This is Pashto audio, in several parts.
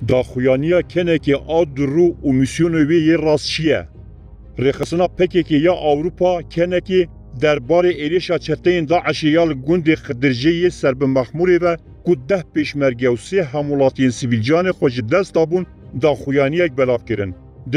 داخویانیا کنکی آدرو و میسیونوی یه راستشیه. رخصنا پککی یا اوروپا کنکی درباره ایریشا چتین داعشیال گوند خدرجی سرب مخموری و کده پیشمرگی و سه همولاتین سیویلجان خوش دست دابون داخویانی یک بلاف کرن.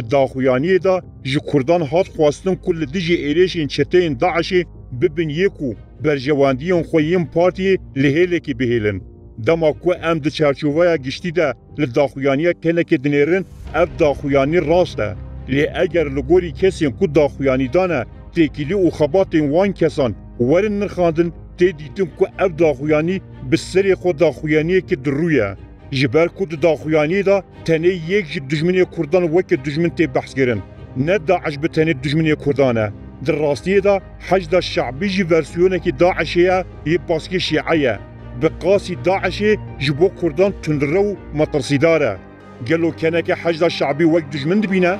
داخویانی دا جی کردان هات خواستن کل دیجی ایریشین چتین داعشی ببین یکو برجواندیون خوییم پارتی لحیله کی بهیلن. دما کو ام د چارچوبه گشتی ده لداخویانی کنکی دنیرن اف داخویانی راسته. لی اگر لگوری کسین کو داخویانی دانه تکیلی و خباتین وان کسان ورن نرخاندن تی دیتن کو اف داخویانی بسری خود داخویانی که درویه. جبر کو داخویانی دا تنه یک دجمنی کردان وک دجمن تی بحث گرن. نه داعش به تنه دجمنی کردانه. در راستی دا حج دا شعبی جی ورسیونه که داعشیه یه باسکی شیعیه. بقاسی داعشی جبو کردان تندرو مطرسیداره. گلو کنک حج دا شعبی وک دجمن دبینه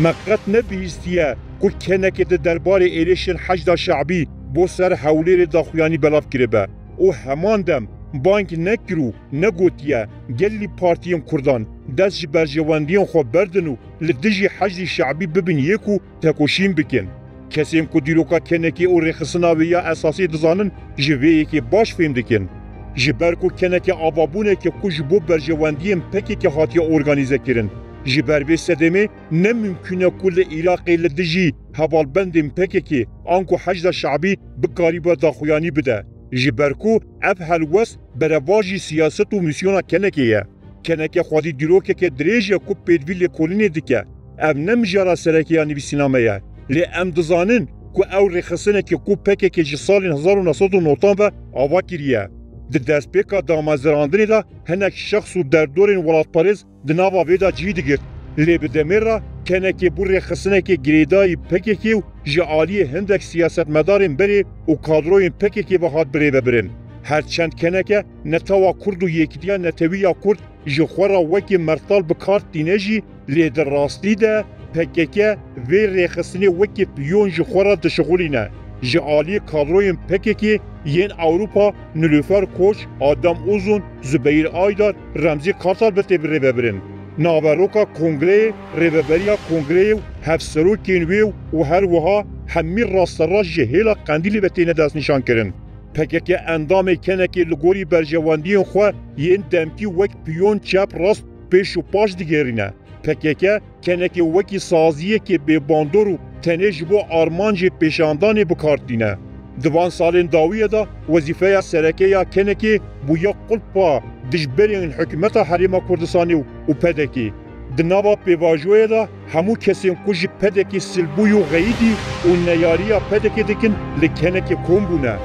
مقت نبیستیه که کنک درباره ایریشن حج دا شعبی بو سر حولیر داخویانی بلاف کرده او همان دم بانک نکرو نگوتیه گلی پارتیم کردان دست برجواندین خو بردنو لدجی حج شعبی ببین یکو تکوشیم بکن کسیم که دیروکا کنکی او رخصناوی اساسی دزانن جویی که باش فهم دکن جبرکو کنکی آبابونه که کش بو برجواندیم پکی که هاتی ارگانیزه کرن جبر به صدمه نممکنه کل عراقی لدجی حوالبندیم پکی که آنکو حج شعبی بکاری با داخویانی بده جبرکو اف هلوس برواجی سیاست و میسیونا کنکیه کنکی خودی دیروکه که دریجه کو پیدویل کلینی دکه اف نمجارا سرکیانی بی سینامه لی ام دزانن کو او رخصنه که کو پکی که جسالین 1990 آوا کریه د دست پیکا دامازراندنی دا هنک شخص و دردورین ولات پاریز دناوا ویدا جیدی گرد لی بدمیر را کنکی بو رخصنه که گریدای پکی و جعالی هندک سیاست مدارین بری و کادروین پکی و هات بری ببرین هرچند کنکه نتاوا کرد و یکدیا نتویا کرد جخورا وکی مرتال بکارت دینجی لی در راستی ده پککه وی رخصنی وکی پیون جخورا دشغولینه جعالی کادروین پککی ین اوروپا نلوفر کوچ آدم اوزون زبیر آیدار رمزی کارتال بته بری ببرین ناوروکا کنگره ریبریا کنگره هفسرو کینوی و هر وها همی راستراج جهیلا قندیلی بتینه دست نشان کرن پکک اندام کنکی لگوری برجواندی خو ین دمکی وک پیون چپ راست پیش و پاش دیگرینه پکک کنکی وکی سازیه که به باندورو تنج بو آرمانج پیشاندانی بکارتینه دوان سالین داویه دا وظیفه سرکه یا کنکی بویا قلپا دجبرین حکمت حریم کردستانی و پدکی دناوا پیواجوه دا همو کسیم کج پدکی سلبوی و غیدی و نیاریا پدکی دکن لکنکی کن بونه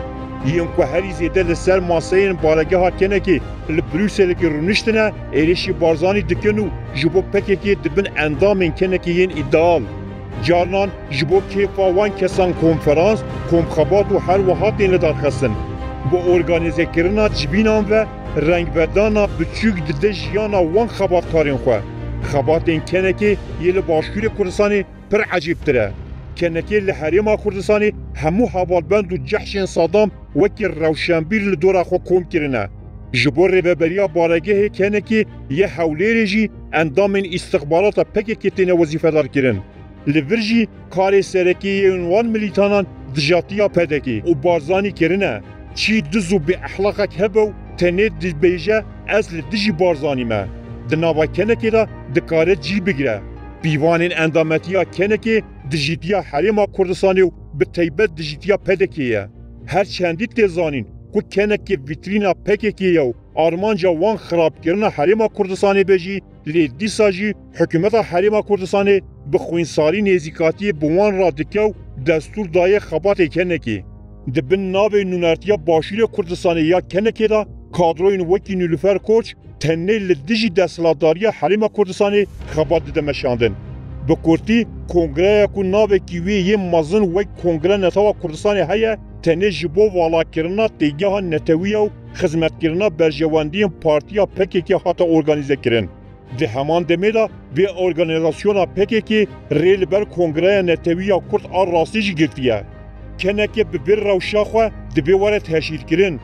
ین که هری زیده لسر ماسین بارگه ها کنکی لبروسل که رونشتنه ایریشی بارزانی دکن و جبو پککی دبن اندامین کنکی ین ایدال جارنان جبو کیفا وان کسان کنفرانس کمخبات و هر وحاتین لدارخستن با ارگانیزه کرنا جبینان و رنگ بدانا بچوک دده جیانا وان خبات کارین خواه خباتین کنکی یه لباشکور کردستانی پر عجیب تره کنکی لحریم کردستانی همو حوالبند و جحشین صادام وکی روشنبیر لدورا خو کم کرنه جبو ریبریا بارگه کنکی یه حولی رجی اندامین استخبارات پکی کتین وظیفه دار کرن لورجی کاری سرکی عنوان ملیتانان دجاتیا پدکی و بارزانی کرنه چی دزو به اخلاقک هبو تنه دبیجه از لدجی بارزانی ما دناوا کنکی را دکاره جی بگیره بیوانین اندامتیا کنکی دجیتیا حریم کردستانی و به طیبت دجیتیا پدکیه هر چندی تزانین که کنکی ویترینا پککیه و آرمانجا وان خراب کرنا حریم کردستانی بجی لی دیساجی حکومت حریم کردستانی بخوین ساری نزیکاتی بوان را دکیو دستور دایه خبات کنکی دبن ناوی نونارتیا باشور کردستانی یا کنکی دا کادروین وکی نلوفر کوچ تنه لدجی دستلاتداری حریم کردستانی خبات دمشاندن بکورتی کنگره کو ناوی کیوی یه مازن وک کنگره نتاوا کردستانی هیا تنه جبو والا کرنا تیگه نتویه و خدمت کرنا برجواندی پارتیا پککی حتی ارگانیزه کرن ده همان دمیدا به ارگانیزاسیونا پککی ریل بر کنگره نتویه کرد آر راستی جی گرتیه کنه که به بر روشا خواه ده به وارد تشکیل کرن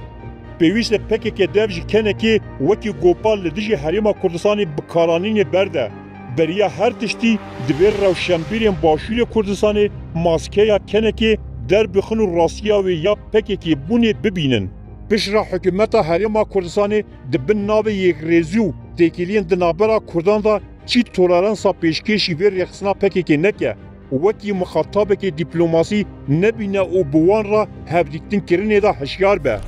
پێویستە پێکێکێ dev ji kenekê wekî Gopal li dijî Herêma Kurdistanê bi karanînê berde. Beriya her tiştî divê rewşenbîrên Başûrê Kurdistanê maskeya kenekê derbixin û rastiya wê ya pekekê bûnê bibînin. Pişra hikûmeta Herêma Kurdistanê di bin navê yêkrêzî û têkiliyên di navbera Kurdan da çî toleransa pêşkêşî vê rêxistina pekekê neke. Wekî mixatabekê dîplomasî nebîne û bi wan re hevdîtinkirinê de hişyar be.